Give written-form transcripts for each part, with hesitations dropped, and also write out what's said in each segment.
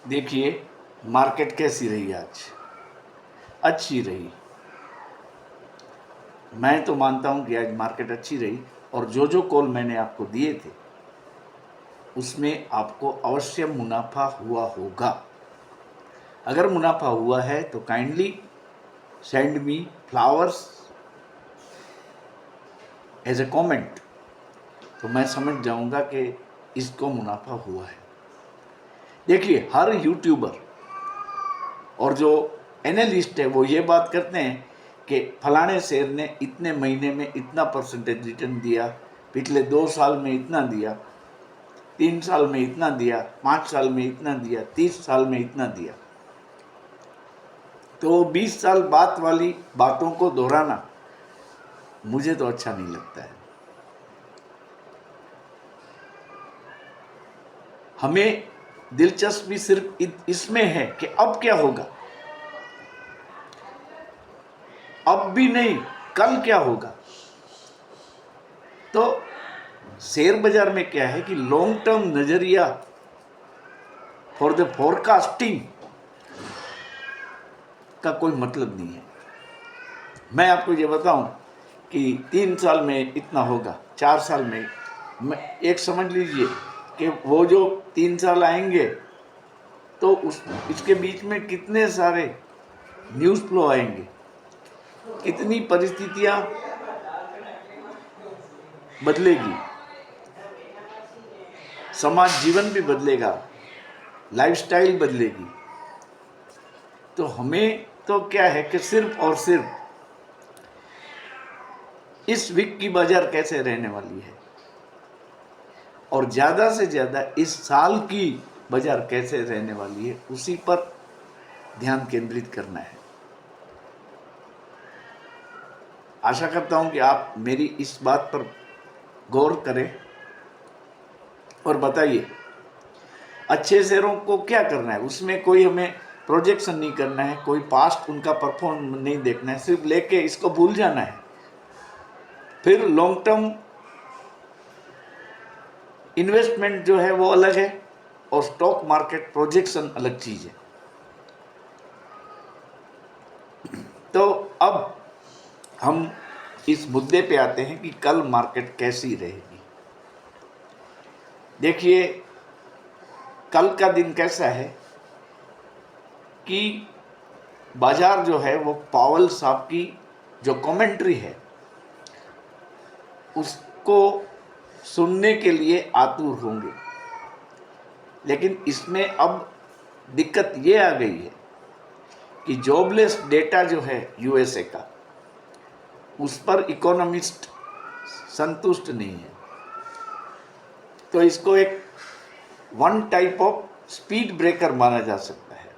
देखिए, मार्केट कैसी रही आज? अच्छी रही। मैं तो मानता हूं कि आज मार्केट अच्छी रही, और जो जो कॉल मैंने आपको दिए थे उसमें आपको अवश्य मुनाफा हुआ होगा। अगर मुनाफा हुआ है तो kindly send me flowers as a comment, तो मैं समझ जाऊंगा कि इसको मुनाफा हुआ है। देखिए, हर यूट्यूबर और जो एनालिस्ट है वो ये बात करते हैं कि फलाने शेयर ने इतने महीने में इतना परसेंटेज रिटर्न दिया, पिछले 2 साल में इतना दिया, 3 साल में इतना दिया, 5 साल में इतना दिया, 30 साल में इतना दिया। तो 20 साल बाद वाली बातों को दोहराना मुझे तो अच्छा नहीं लगता है। हमें दिलचस्पी सिर्फ इसमें है कि अब क्या होगा, अब भी नहीं, कल क्या होगा। तो शेयर बाजार में क्या है कि लॉन्ग टर्म नजरिया फॉर द फोरकास्टिंग का कोई मतलब नहीं है। मैं आपको ये बताऊं कि 3 साल में इतना होगा, 4 साल में एक समझ लीजिए कि वो जो 3 साल आएंगे तो इसके बीच में कितने सारे न्यूज़ फ्लो आएंगे, कितनी परिस्थितियां बदलेगी, समाज जीवन भी बदलेगा, लाइफस्टाइल बदलेगी। तो हमें तो क्या है कि सिर्फ और सिर्फ इस वीक की बाजार कैसे रहने वाली है और ज़्यादा से ज़्यादा इस साल की बाजार कैसे रहने वाली है, उसी पर ध्यान केंद्रित करना है। आशा करता हूं कि आप मेरी इस बात पर गौर करें और बताइए अच्छे शेयरों को क्या करना है। उसमें कोई हमें प्रोजेक्शन नहीं करना है, कोई पास्ट उनका परफॉर्म नहीं देखना है, सिर्फ लेके इसको भूल जाना है। फिर लॉन्ग टर्म इन्वेस्टमेंट जो है वो अलग है और स्टॉक मार्केट प्रोजेक्शन अलग चीज है। तो अब हम इस मुद्दे पे आते हैं कि कल मार्केट कैसी रहेगी। देखिए, कल का दिन कैसा है कि बाजार जो है वो पावेल साहब की जो कमेंट्री है उसको सुनने के लिए आतुर होंगे। लेकिन इसमें अब दिक्कत ये आ गई है कि जॉबलेस डेटा जो है यूएसए का, उस पर इकोनॉमिस्ट संतुष्ट नहीं है। तो इसको एक one type of speed breaker माना जा सकता है।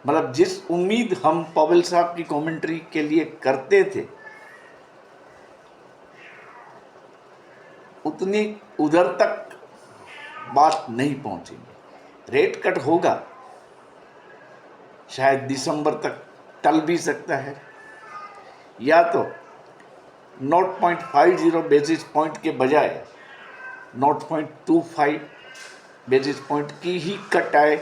मतलब जिस उम्मीद हम पावेल साहब की कमेंट्री के लिए करते थे उतनी उधर तक बात नहीं पहुंचेगी। रेट कट होगा, शायद दिसंबर तक टल भी सकता है, या तो 0.50 बेसिस पॉइंट के बजाय 0.25 बेसिस पॉइंट की ही कट आए,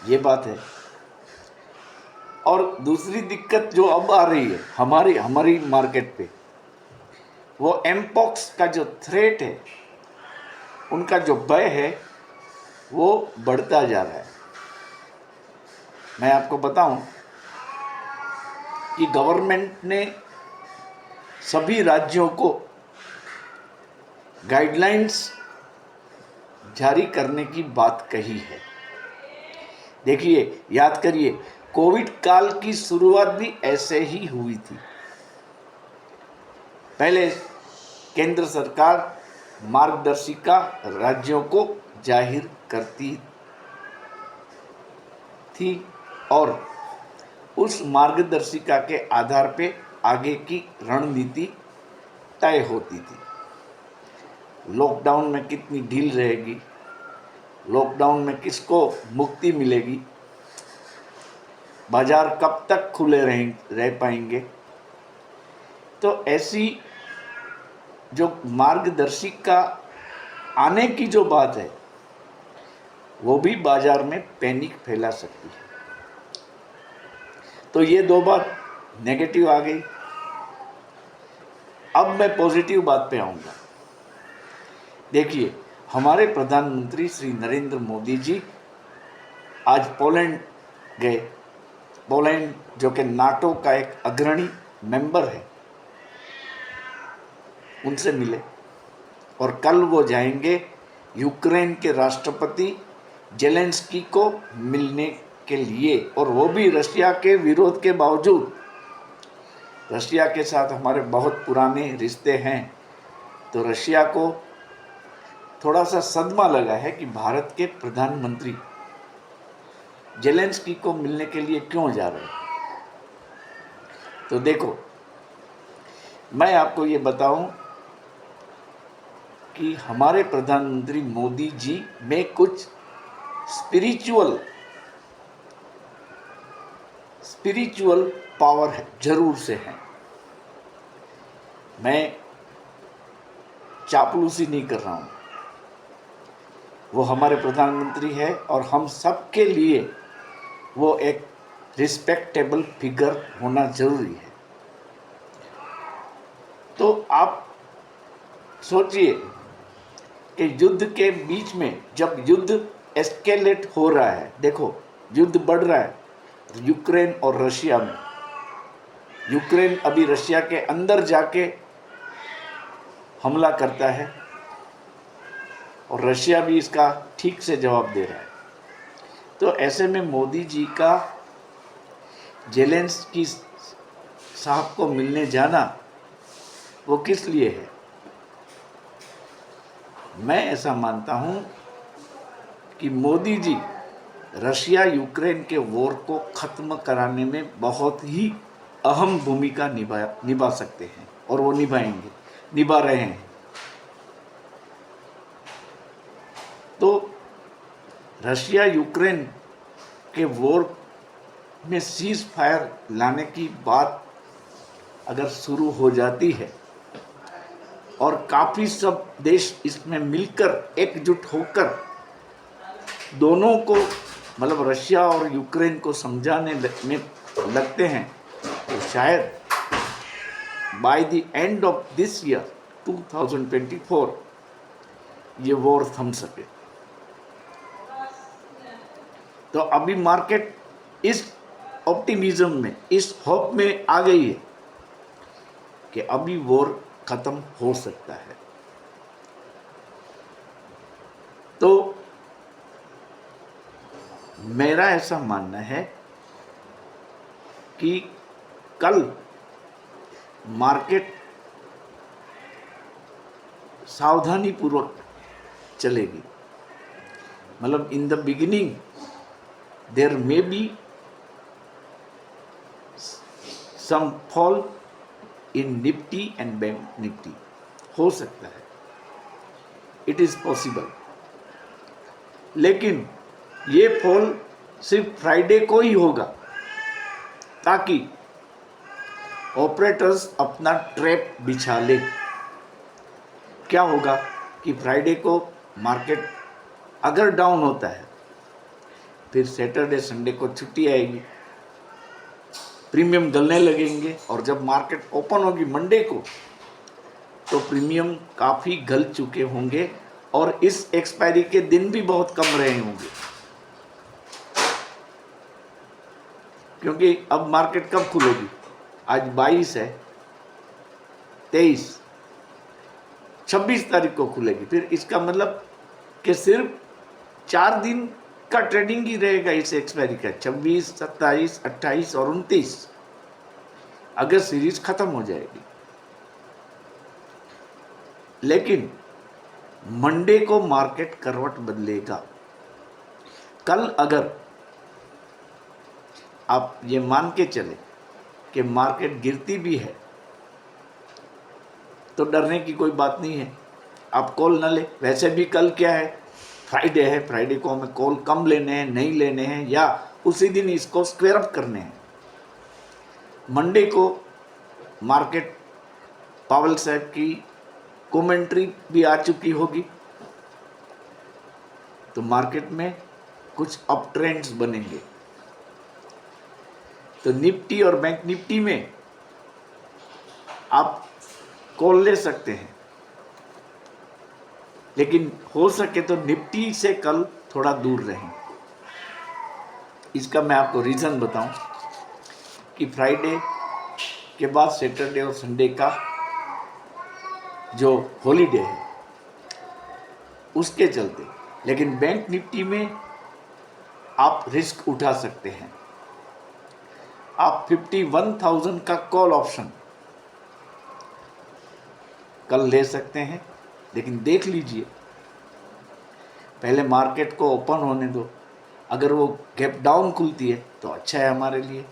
ये बात है। और दूसरी दिक्कत जो अब आ रही है हमारी मार्केट पे, वो एमपॉक्स का जो थ्रेट है, उनका जो भय है वो बढ़ता जा रहा है। मैं आपको बताऊं कि गवर्नमेंट ने सभी राज्यों को गाइडलाइंस जारी करने की बात कही है। देखिए, याद करिए, कोविड काल की शुरुआत भी ऐसे ही हुई थी। पहले केंद्र सरकार मार्गदर्शिका राज्यों को जाहिर करती थी और उस मार्गदर्शिका के आधार पे आगे की रणनीति तय होती थी। लॉकडाउन में कितनी ढील रहेगी, लॉकडाउन में किसको मुक्ति मिलेगी, बाजार कब तक खुले रह पाएंगे। तो ऐसी जो मार्गदर्शिका आने की जो बात है वो भी बाजार में पैनिक फैला सकती है। तो ये दो बात नेगेटिव आ गई। अब मैं पॉजिटिव बात पे आऊँगा। देखिए, हमारे प्रधानमंत्री श्री नरेंद्र मोदी जी आज पोलैंड गए। पोलैंड जो कि नाटो का एक अग्रणी मेंबर है, उनसे मिले और कल वो जाएंगे यूक्रेन के राष्ट्रपति जेलेंस्की को मिलने के लिए, और वो भी रशिया के विरोध के बावजूद। रशिया के साथ हमारे बहुत पुराने रिश्ते हैं, तो रशिया को थोड़ा सा सदमा लगा है कि भारत के प्रधानमंत्री जेलेंस्की को मिलने के लिए क्यों जा रहे हैं। तो देखो, मैं आपको ये बताऊं कि हमारे प्रधानमंत्री मोदी जी में कुछ स्पिरिचुअल पावर है, जरूर से है। मैं चापलूसी नहीं कर रहा हूँ। वो हमारे प्रधानमंत्री है और हम सब के लिए वो एक रिस्पेक्टेबल फिगर होना जरूरी है। तो आप सोचिए कि युद्ध के बीच में जब युद्ध एस्केलेट हो रहा है, देखो युद्ध बढ़ रहा है यूक्रेन और रशिया में। यूक्रेन अभी रशिया के अंदर जाके हमला करता है और रशिया भी इसका ठीक से जवाब दे रहा है। तो ऐसे में मोदी जी का जेलेंस्की साहब को मिलने जाना वो किस लिए है? मैं ऐसा मानता हूं कि मोदी जी रशिया यूक्रेन के वॉर को ख़त्म कराने में बहुत ही अहम भूमिका निभा सकते हैं, और वो निभा रहे हैं। तो रशिया यूक्रेन के वॉर में सीज फायर लाने की बात अगर शुरू हो जाती है और काफ़ी सब देश इसमें मिलकर एकजुट होकर दोनों को, मतलब रशिया और यूक्रेन को समझाने में लगते हैं, तो शायद by the end of this year 2024 ये वॉर थम सके। तो अभी मार्केट इस ऑप्टिमिज्म में, इस होप में आ गई है कि अभी वॉर खत्म हो सकता है। तो मेरा ऐसा मानना है कि कल मार्केट सावधानी पूर्वक चलेगी। मतलब in the beginning there may be some fall in Nifty and bank Nifty, हो सकता है, इट इज पॉसिबल। लेकिन ये फॉल सिर्फ फ्राइडे को ही होगा, ताकि ऑपरेटर्स अपना ट्रैप बिछा ले। क्या होगा कि फ्राइडे को मार्केट अगर डाउन होता है, फिर सैटरडे संडे को छुट्टी आएगी, प्रीमियम गलने लगेंगे, और जब मार्केट ओपन होगी मंडे को, तो प्रीमियम काफ़ी गल चुके होंगे और इस एक्सपायरी के दिन भी बहुत कम रहे होंगे। क्योंकि अब मार्केट कब खुलेगी? आज 22 है, 23, 26 तारीख को खुलेगी। फिर इसका मतलब कि सिर्फ 4 दिन का ट्रेडिंग ही रहेगा इस एक्सपायरी का, 26, 27, 28 और 29। अगर सीरीज खत्म हो जाएगी। लेकिन मंडे को मार्केट करवट बदलेगा। कल अगर आप ये मान के चले कि मार्केट गिरती भी है, तो डरने की कोई बात नहीं है, आप कॉल न ले। वैसे भी कल क्या है, फ्राइडे है, फ्राइडे को हमें कॉल कम लेने हैं, नहीं लेने हैं, या उसी दिन इसको स्क्वायर अप करने हैं। मंडे को मार्केट पावेल साहब की कमेंट्री भी आ चुकी होगी, तो मार्केट में कुछ अप ट्रेंड्स बनेंगे। तो निफ्टी और बैंक निफ्टी में आप कॉल ले सकते हैं, लेकिन हो सके तो निफ्टी से कल थोड़ा दूर रहें। इसका मैं आपको रीज़न बताऊं कि फ्राइडे के बाद सैटरडे और संडे का जो हॉलीडे है उसके चलते। लेकिन बैंक निफ्टी में आप रिस्क उठा सकते हैं। आप 51,000 का कॉल ऑप्शन कल ले सकते हैं, लेकिन देख लीजिए पहले मार्केट को ओपन होने दो। अगर वो गैप डाउन खुलती है तो अच्छा है हमारे लिए,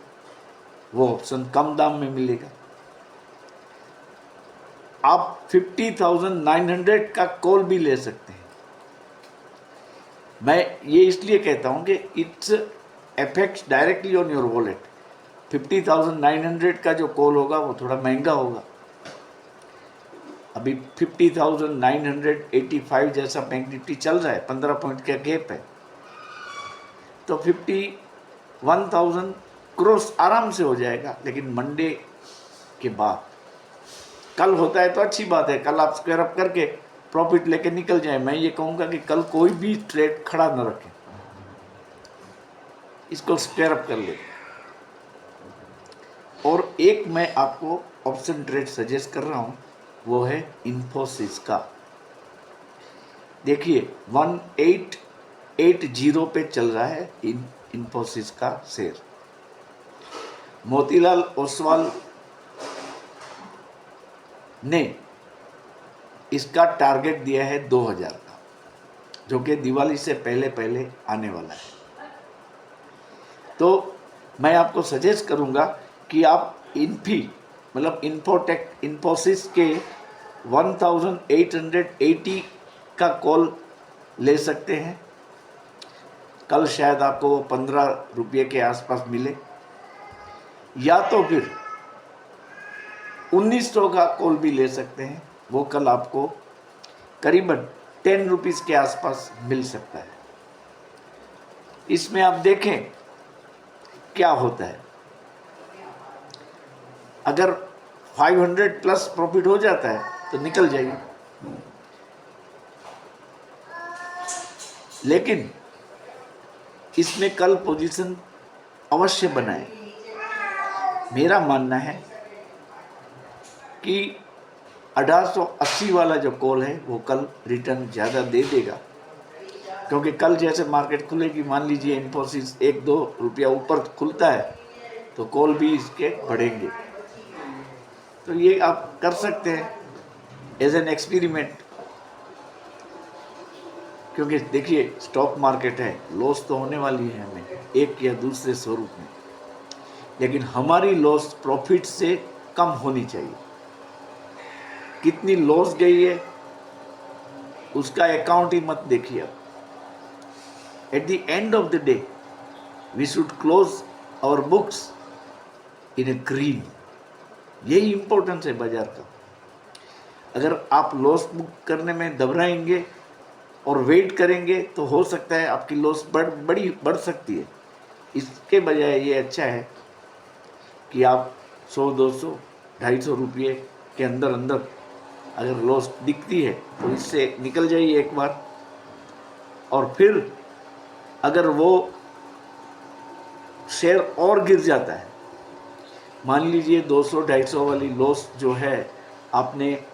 वो ऑप्शन कम दाम में मिलेगा। आप 50,900 का कॉल भी ले सकते हैं। मैं ये इसलिए कहता हूँ कि it's affects directly on your wallet. 50,900 का जो कॉल होगा वो थोड़ा महंगा होगा। अभी 50,985 जैसा बैंक निफ्टी चल रहा है, 15 पॉइंट का गैप है, तो 51,000 क्रॉस आराम से हो जाएगा। लेकिन मंडे के बाद कल होता है तो अच्छी बात है, कल आप स्क्वायर अप करके प्रॉफिट लेके निकल जाए। मैं ये कहूँगा कि कल कोई भी ट्रेड खड़ा न रखें, इसको स्क्वायर अप कर ले। और एक मैं आपको ऑप्शन ट्रेड सजेस्ट कर रहा हूँ, वो है इन्फोसिस का। देखिए 1880 पे चल रहा है इन्फोसिस का शेयर। मोतीलाल ओसवाल ने इसका टारगेट दिया है 2000 का, जो कि दिवाली से पहले पहले आने वाला है। तो मैं आपको सजेस्ट करूंगा कि आप इन्फोसिस के 1880 का कॉल ले सकते हैं। कल शायद आपको वो 15 रुपये के आसपास मिले, या तो फिर 1900 का कॉल भी ले सकते हैं। वो कल आपको करीबन 10 रुपीज़ के आसपास मिल सकता है। इसमें आप देखें क्या होता है। अगर 500 प्लस प्रॉफिट हो जाता है तो निकल जाइए, लेकिन इसमें कल पोजीशन अवश्य बनाए। मेरा मानना है कि 1880 वाला जो कॉल है वो कल रिटर्न ज़्यादा दे देगा, क्योंकि कल जैसे मार्केट खुलेगी, मान लीजिए इन्फोसिस 1-2 रुपया ऊपर खुलता है तो कॉल भी इसके बढ़ेंगे। तो ये आप कर सकते हैं एज एन एक्सपेरिमेंट, क्योंकि देखिए स्टॉक मार्केट है, लॉस तो होने वाली है हमें एक या दूसरे स्वरूप में, लेकिन हमारी लॉस प्रॉफिट से कम होनी चाहिए। कितनी लॉस गई है उसका अकाउंट ही मत देखिए। At the end of the day we should close our books in a green. यही इंपॉर्टेंस है बाजार का। अगर आप लॉस बुक करने में घबराएंगे और वेट करेंगे तो हो सकता है आपकी लॉस बढ़ सकती है। इसके बजाय ये अच्छा है कि आप 100, 200, 250 रुपये के अंदर अगर लॉस दिखती है तो इससे निकल जाइए एक बार। और फिर अगर वो शेयर और गिर जाता है, मान लीजिए 200, 250 वाली लॉस जो है, आपने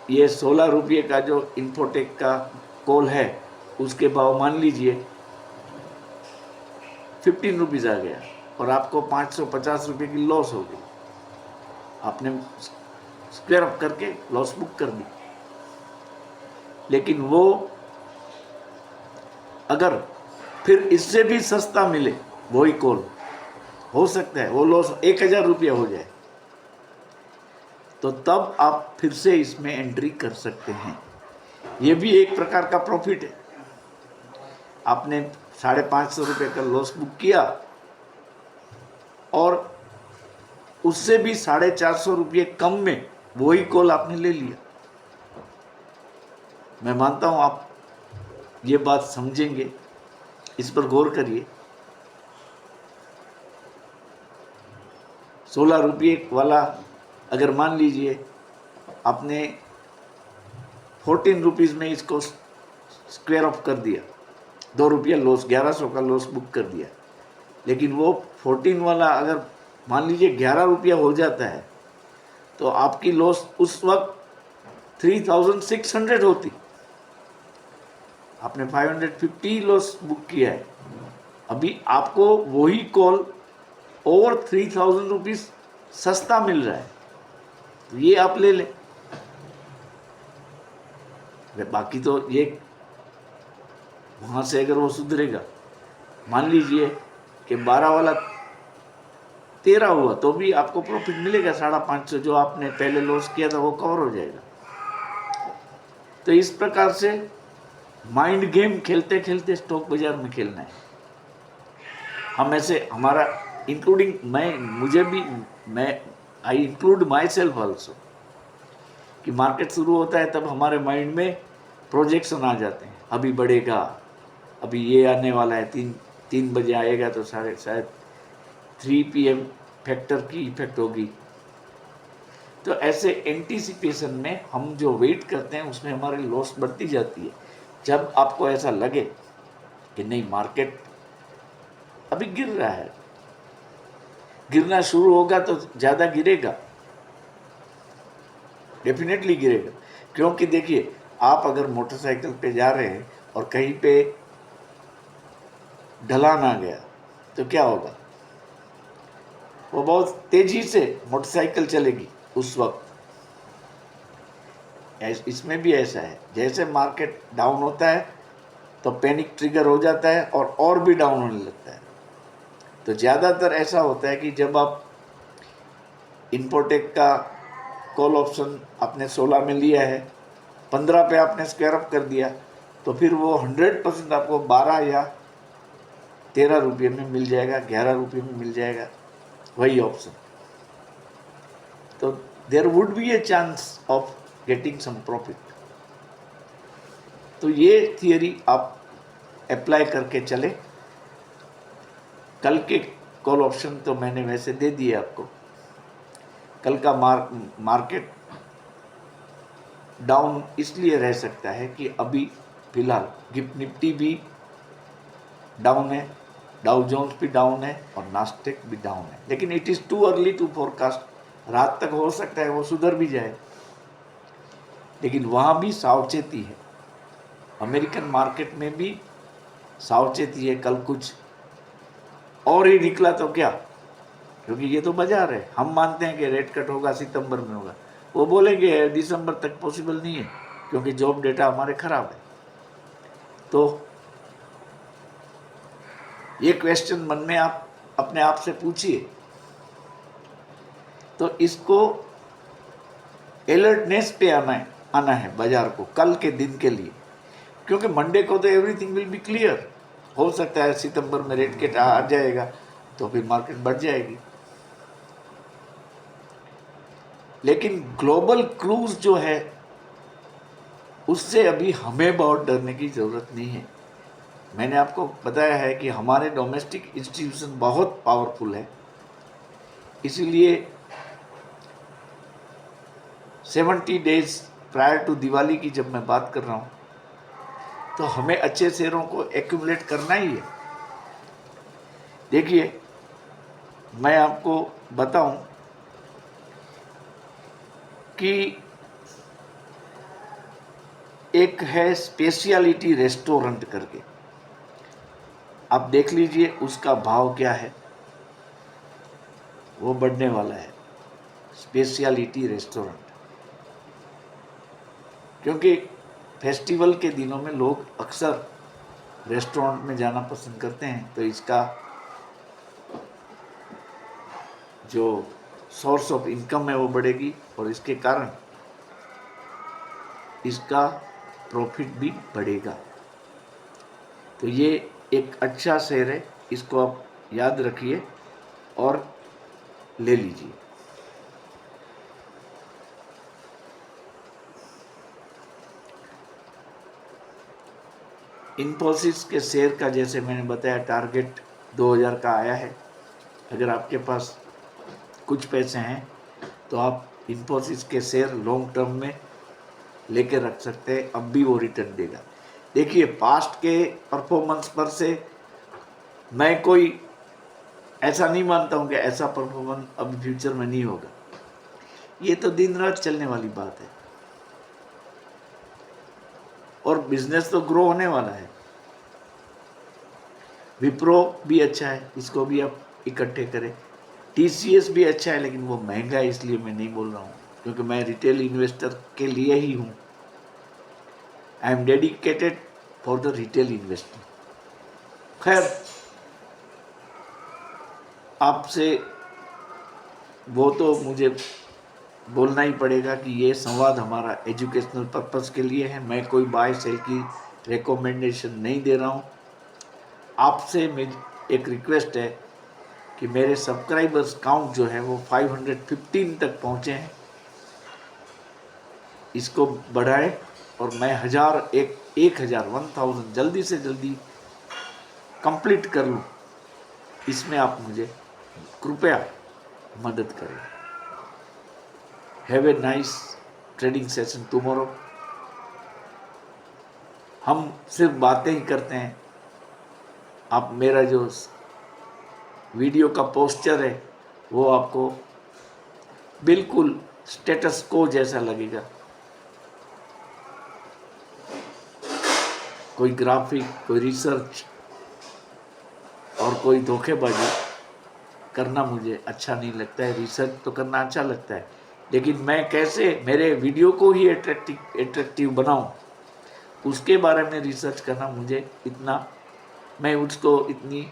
ये 16 रुपये का जो इन्फोटेक का कॉल है उसके भाव मान लीजिए 15 रुपीज़ आ गया और आपको 550 रुपये की लॉस हो गई। आपने स्क्वायर अप करके लॉस बुक कर दी। लेकिन वो अगर फिर इससे भी सस्ता मिले वही कॉल, हो सकता है वो लॉस 1000 रुपया हो जाए, तो तब आप फिर से इसमें एंट्री कर सकते हैं। ये भी एक प्रकार का प्रॉफिट है। आपने 550 रुपये का लॉस बुक किया और उससे भी 450 रुपये कम में वही कॉल आपने ले लिया। मैं मानता हूँ आप ये बात समझेंगे इस पर गौर करिए। 16 रुपये वाला अगर मान लीजिए आपने 14 रुपीज़ में इसको स्क्वायर ऑफ कर दिया, 2 रुपया लॉस, 1100 का लॉस बुक कर दिया, लेकिन वो 14 वाला अगर मान लीजिए 11 रुपया हो जाता है तो आपकी लॉस उस वक्त 3600 होती। आपने 550 लॉस बुक किया है, अभी आपको वही कॉल ओवर 3000 रुपीज़ सस्ता मिल रहा है, तो ये आप ले लें। बाकी तो ये वहाँ से अगर वो सुधरेगा, मान लीजिए कि 12 वाला 13 हुआ तो भी आपको प्रॉफिट मिलेगा 550, जो आपने पहले लॉस किया था वो कवर हो जाएगा। तो इस प्रकार से माइंड गेम खेलते खेलते स्टॉक बाजार में खेलना है। हम ऐसे हमारा इंक्लूडिंग मैं I include my self also, कि मार्केट शुरू होता है तब हमारे माइंड में प्रोजेक्शन आ जाते हैं, अभी बढ़ेगा, अभी ये आने वाला है, 3 बजे आएगा तो शायद 3 PM फैक्टर की इफेक्ट होगी। तो ऐसे एंटीसिपेशन में हम जो वेट करते हैं उसमें हमारी लॉस बढ़ती जाती है। जब आपको ऐसा लगे कि नहीं, मार्केट अभी गिर रहा है, गिरना शुरू होगा तो ज़्यादा गिरेगा, डेफिनेटली गिरेगा। क्योंकि देखिए, आप अगर मोटरसाइकिल पे जा रहे हैं और कहीं पे ढलान आ गया तो क्या होगा, वो बहुत तेजी से मोटरसाइकिल चलेगी उस वक्त। इसमें भी ऐसा है, जैसे मार्केट डाउन होता है तो पैनिक ट्रिगर हो जाता है और भी डाउन होने लगता है। तो ज़्यादातर ऐसा होता है कि जब आप इन्फोटेक का कॉल ऑप्शन आपने 16 में लिया है, 15 पे आपने स्क्वायर अप कर दिया, तो फिर वो 100% आपको 12 या 13 रुपये में मिल जाएगा, 11 रुपये में मिल जाएगा वही ऑप्शन। तो there would be a chance of getting some profit. तो ये थियरी आप अप्लाई करके चले। कल के कॉल ऑप्शन तो मैंने वैसे दे दिए आपको। कल का मार्केट डाउन इसलिए रह सकता है कि अभी फिलहाल गिफ्ट निफ्टी भी डाउन है, डाउ जोन्स भी डाउन है और नास्टेक भी डाउन है, लेकिन it is too early to forecast. रात तक हो सकता है वो सुधर भी जाए, लेकिन वहाँ भी सावचेती है। अमेरिकन मार्केट में भी सावचेती है। कल कुछ और ही निकला तो क्या, क्योंकि ये तो बाजार है, हम मानते हैं कि रेट कट होगा सितंबर में होगा, वो बोलेंगे दिसंबर तक पॉसिबल नहीं है क्योंकि जॉब डेटा हमारे खराब है। तो ये क्वेश्चन मन में आप अपने आप से पूछिए। तो इसको अलर्टनेस पे आना है बाजार को कल के दिन के लिए, क्योंकि मंडे को तो एवरीथिंग विल बी क्लियर। हो सकता है सितंबर में रेट कट आ जाएगा तो फिर मार्केट बढ़ जाएगी, लेकिन ग्लोबल क्रूज जो है उससे अभी हमें बहुत डरने की ज़रूरत नहीं है। मैंने आपको बताया है कि हमारे डोमेस्टिक इंस्टीट्यूशन बहुत पावरफुल है, इसीलिए 70 डेज प्रायर टू दिवाली की जब मैं बात कर रहा हूँ तो हमें अच्छे शेयरों को एक्यूमुलेट करना ही है। देखिए, मैं आपको बताऊं कि एक है स्पेशलिटी रेस्टोरेंट करके, आप देख लीजिए उसका भाव क्या है, वो बढ़ने वाला है स्पेशलिटी रेस्टोरेंट। क्योंकि फेस्टिवल के दिनों में लोग अक्सर रेस्टोरेंट में जाना पसंद करते हैं, तो इसका जो सोर्स ऑफ इनकम है वो बढ़ेगी और इसके कारण इसका प्रॉफिट भी बढ़ेगा। तो ये एक अच्छा शेयर है, इसको आप याद रखिए और ले लीजिए। इन्फोसिस के शेयर का जैसे मैंने बताया टारगेट 2000 का आया है। अगर आपके पास कुछ पैसे हैं तो आप इन्फोसिस के शेयर लॉन्ग टर्म में लेके रख सकते हैं, अब भी वो रिटर्न देगा। देखिए पास्ट के परफॉर्मेंस पर से मैं कोई ऐसा नहीं मानता हूँ कि ऐसा परफॉर्मेंस अब फ्यूचर में नहीं होगा। ये तो दिन रात चलने वाली बात है और बिजनेस तो ग्रो होने वाला है। विप्रो भी अच्छा है, इसको भी आप इकट्ठे करें। TCS भी अच्छा है लेकिन वो महंगा है, इसलिए मैं नहीं बोल रहा हूँ, क्योंकि मैं रिटेल इन्वेस्टर के लिए ही हूँ। I am dedicated for the retail investor. खैर आपसे वो तो मुझे बोलना ही पड़ेगा कि ये संवाद हमारा एजुकेशनल पर्पस के लिए है। मैं कोई बाय सेल की रिकमेंडेशन नहीं दे रहा हूँ। आपसे मेरी एक रिक्वेस्ट है कि मेरे सब्सक्राइबर्स काउंट जो है वो 515 तक पहुँचे हैं, इसको बढ़ाएं और मैं 1000 जल्दी से जल्दी कंप्लीट कर लूँ। इसमें आप मुझे कृपया मदद करें। Have a nice trading session tomorrow. हम सिर्फ बातें ही करते हैं, आप मेरा जो वीडियो का पोस्चर है वो आपको बिल्कुल स्टेटस को जैसा लगेगा। कोई ग्राफिक, कोई रिसर्च और कोई धोखेबाजी करना मुझे अच्छा नहीं लगता है। रिसर्च तो करना अच्छा लगता है, लेकिन मैं कैसे मेरे वीडियो को ही एट्रैक्टिव बनाऊं, उसके बारे में रिसर्च करना मैं उसको इतनी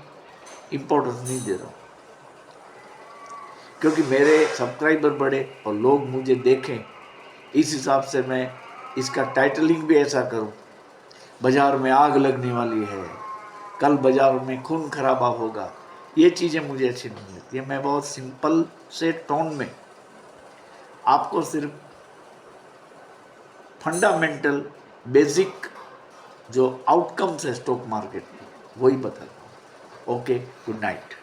इम्पोर्टेंस नहीं दे रहा हूँ। क्योंकि मेरे सब्सक्राइबर बढ़े और लोग मुझे देखें, इस हिसाब से मैं इसका टाइटलिंग भी ऐसा करूँ, बाजार में आग लगने वाली है, कल बाजार में खून खराबा होगा। ये चीज़ें मुझे अच्छी नहीं लगती है। मैं बहुत सिंपल से टोन में आपको सिर्फ फंडामेंटल बेसिक जो आउटकम्स है स्टॉक मार्केट में वही बताता हूँ। Okay, good night.